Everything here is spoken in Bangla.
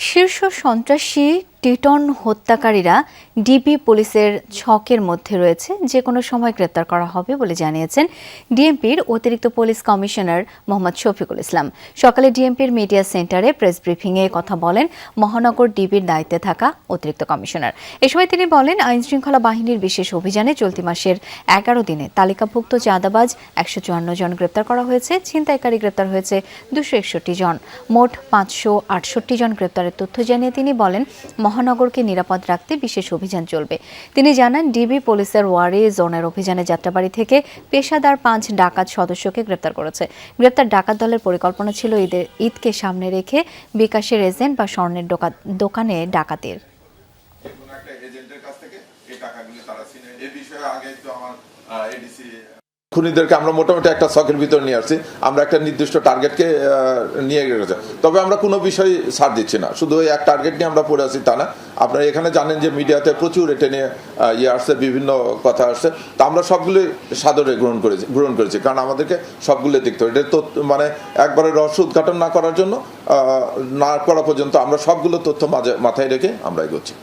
শীর্ষ সন্ত্রাসী টিটন হত্যাকারীরা ডিবি পুলিশের ছকের মধ্যে রয়েছে, যে কোনো সময় গ্রেপ্তার করা হবে বলে জানিয়েছেন ডিএমপির অতিরিক্ত পুলিশ কমিশনার মোহাম্মদ শফিকুল ইসলাম। সকালে ডিএমপির মিডিয়া সেন্টারে প্রেস ব্রিফিংয়ে কথা বলেন মহানগর ডিবির দায়িত্বে থাকা অতিরিক্ত কমিশনার। এ সময় তিনি বলেন, আইনশৃঙ্খলা বাহিনীর বিশেষ অভিযানে চলতি মাসের 11 দিনে তালিকাভুক্ত চাঁদাবাজ 154 জন গ্রেপ্তার করা হয়েছে, ছিনতাইকারী গ্রেপ্তার হয়েছে 261 জন, মোট 568 জন গ্রেপ্তারের তথ্য জানিয়ে তিনি বলেন, মহানগরকে নিরাপদ রাখতে বিশেষ অভিযান চলবে। তিনি জানান, ডিবি পুলিশের ওয়ারি জোনের অভিযানে যাত্রাবাড়ি থেকে পেশাদার 5 ডাকাত সদস্যকে গ্রেপ্তার করেছে। গ্রেপ্তার ডাকাত দলের পরিকল্পনা ছিল ঈদকে সামনে রেখে বিকাশের এজেন্ট বা স্বর্ণের দোকানে ডাকাতের। খুনিদেরকে আমরা মোটামুটি একটা ছকের ভিতর নিয়ে আসছি, আমরা একটা নির্দিষ্ট টার্গেটকে নিয়ে গেছে। তবে আমরা কোনো বিষয় ছাড় দিচ্ছি না, শুধু ওই এক টার্গেট নিয়ে আমরা পড়ে আছি তা না। আপনারা এখানে জানেন যে মিডিয়াতে প্রচুর এটা নিয়ে আসছে, বিভিন্ন কথা আসছে, তা আমরা সবগুলোই সাদরে গ্রহণ করেছি, কারণ আমাদেরকে সবগুলো দেখতে হবে। এটা তো মানে একবারে রহস্য উদ্ঘাটন না করার জন্য না করা পর্যন্ত আমরা সবগুলো তথ্য মাথায় রেখে আমরা এগোচ্ছি।